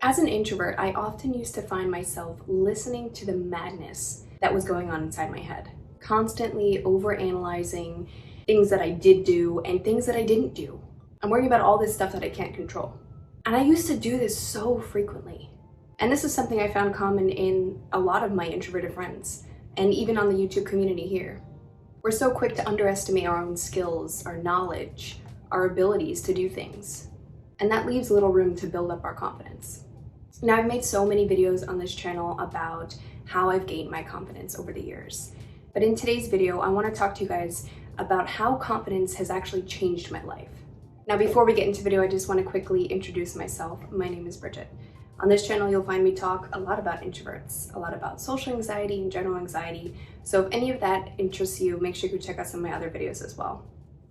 As an introvert, I often used to find myself listening to the madness that was going on inside my head, constantly overanalyzing things that I did do and things that I didn't do. I'm worrying about all this stuff that I can't control. And I used to do this so frequently. And this is something I found common in a lot of my introverted friends, and even on the YouTube community here. We're so quick to underestimate our own skills, our knowledge, our abilities to do things. And that leaves little room to build up our confidence. Now, I've made so many videos on this channel about how I've gained my confidence over the years. But in today's video, I want to talk to you guys about how confidence has actually changed my life. Now, before we get into the video, I just want to quickly introduce myself. My name is Bridget. On this channel, you'll find me talk a lot about introverts, a lot about social anxiety and general anxiety. So if any of that interests you, make sure you check out some of my other videos as well.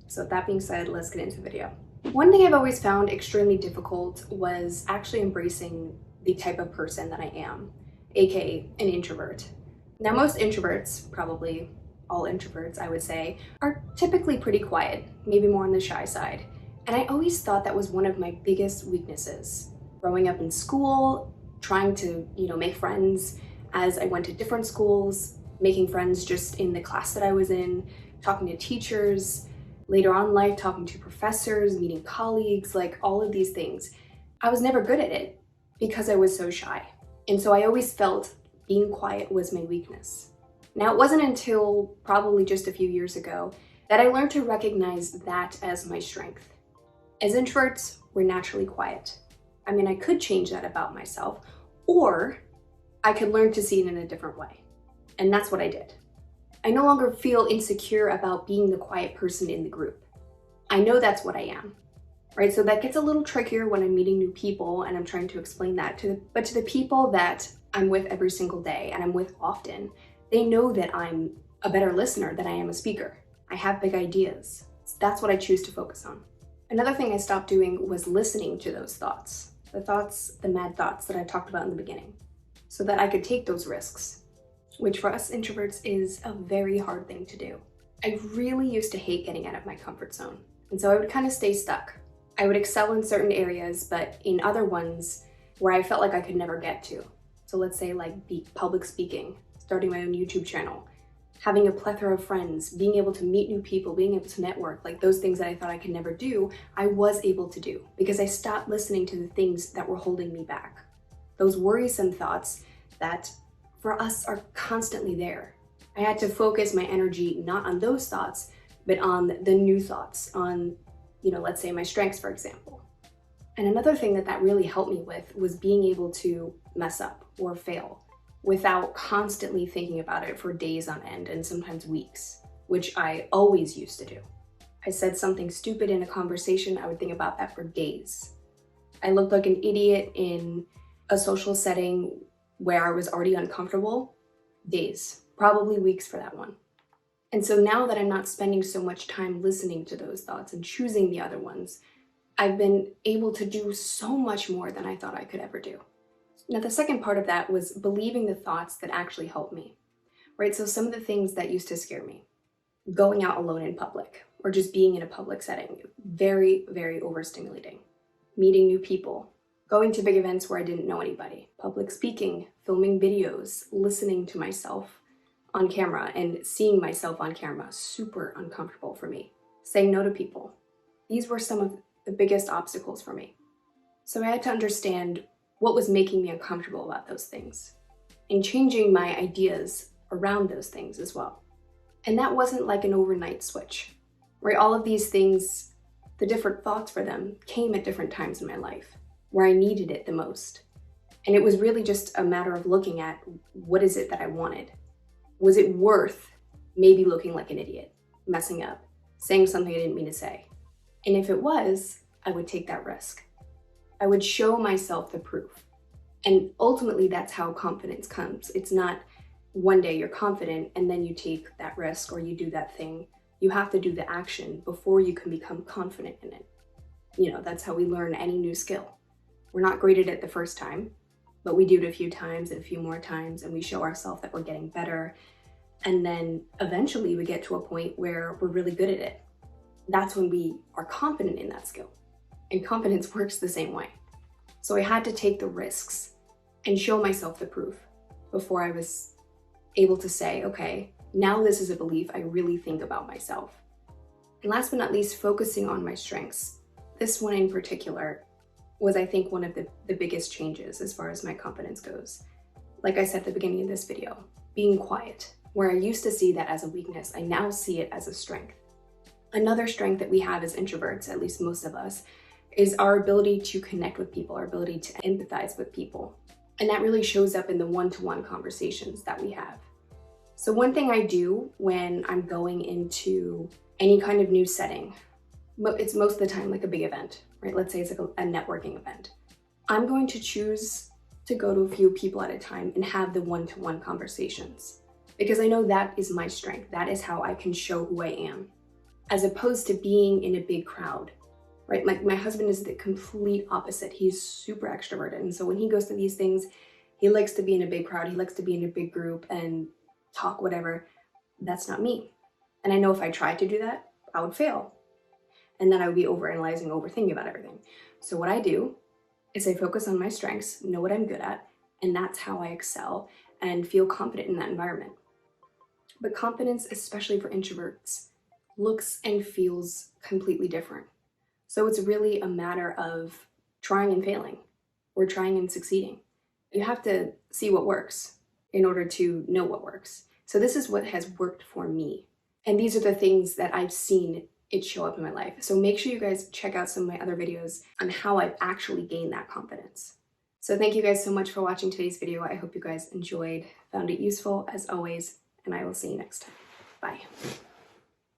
So with that being said, let's get into the video. One thing I've always found extremely difficult was actually embracing the type of person that I am, aka an introvert. Now, most introverts, probably all introverts, I would say, are typically pretty quiet, maybe more on the shy side. And I always thought that was one of my biggest weaknesses. Growing up in school, trying to, make friends as I went to different schools, making friends just in the class that I was in, talking to teachers, later on in life, talking to professors, meeting colleagues, like all of these things. I was never good at it because I was so shy. And so I always felt being quiet was my weakness. Now, it wasn't until probably just a few years ago that I learned to recognize that as my strength. As introverts, we're naturally quiet. I mean, I could change that about myself, or I could learn to see it in a different way. And that's what I did. I no longer feel insecure about being the quiet person in the group. I know that's what I am, right? So that gets a little trickier when I'm meeting new people and I'm trying to explain that to the people that I'm with every single day and I'm with often, they know that I'm a better listener than I am a speaker. I have big ideas. That's what I choose to focus on. Another thing I stopped doing was listening to those thoughts, the mad thoughts that I talked about in the beginning, so that I could take those risks, which for us introverts is a very hard thing to do. I really used to hate getting out of my comfort zone. And so I would kind of stay stuck. I would excel in certain areas, but in other ones where I felt like I could never get to. So let's say like public speaking, starting my own YouTube channel, having a plethora of friends, being able to meet new people, being able to network, like those things that I thought I could never do, I was able to do because I stopped listening to the things that were holding me back. Those worrisome thoughts that for us are constantly there. I had to focus my energy not on those thoughts, but on the new thoughts, on, let's say my strengths, for example. And another thing that really helped me with was being able to mess up or fail without constantly thinking about it for days on end and sometimes weeks, which I always used to do. I said something stupid in a conversation, I would think about that for days. I looked like an idiot in a social setting where I was already uncomfortable, days, probably weeks for that one. And so now that I'm not spending so much time listening to those thoughts and choosing the other ones, I've been able to do so much more than I thought I could ever do. Now, the second part of that was believing the thoughts that actually helped me, right? So some of the things that used to scare me, going out alone in public or just being in a public setting, very, very overstimulating. Meeting new people, going to big events where I didn't know anybody, public speaking, filming videos, listening to myself on camera and seeing myself on camera, super uncomfortable for me. Saying no to people. These were some of the biggest obstacles for me. So I had to understand what was making me uncomfortable about those things and changing my ideas around those things as well. And that wasn't like an overnight switch, right? All of these things, the different thoughts for them came at different times in my life where I needed it the most. And it was really just a matter of looking at what is it that I wanted? Was it worth maybe looking like an idiot, messing up, saying something I didn't mean to say? And if it was, I would take that risk. I would show myself the proof. And ultimately, that's how confidence comes. It's not one day you're confident and then you take that risk or you do that thing. You have to do the action before you can become confident in it. That's how we learn any new skill. We're not great at it the first time, but we do it a few times and a few more times, and we show ourselves that we're getting better. And then eventually we get to a point where we're really good at it. That's when we are confident in that skill. And confidence works the same way. So I had to take the risks and show myself the proof before I was able to say, okay, now this is a belief I really think about myself. And last but not least, focusing on my strengths. This one in particular was, I think, one of the biggest changes as far as my confidence goes. Like I said at the beginning of this video, being quiet. Where I used to see that as a weakness, I now see it as a strength. Another strength that we have as introverts, at least most of us, is our ability to connect with people, our ability to empathize with people. And that really shows up in the one-to-one conversations that we have. So one thing I do when I'm going into any kind of new setting, it's most of the time like a big event, right? Let's say it's like a networking event. I'm going to choose to go to a few people at a time and have the one-to-one conversations, because I know that is my strength. That is how I can show who I am, as opposed to being in a big crowd, right? My husband is the complete opposite. He's super extroverted. And so when he goes to these things, he likes to be in a big crowd. He likes to be in a big group and talk whatever. That's not me. And I know if I tried to do that, I would fail. And then I would be overanalyzing, overthinking about everything. So what I do is I focus on my strengths, know what I'm good at, and that's how I excel and feel confident in that environment. But confidence, especially for introverts, looks and feels completely different. So it's really a matter of trying and failing, or trying and succeeding. You have to see what works in order to know what works. So this is what has worked for me. And these are the things that I've seen it show up in my life. So make sure you guys check out some of my other videos on how I've actually gained that confidence. So thank you guys so much for watching today's video. I hope you guys enjoyed, found it useful as always, and I will see you next time. Bye.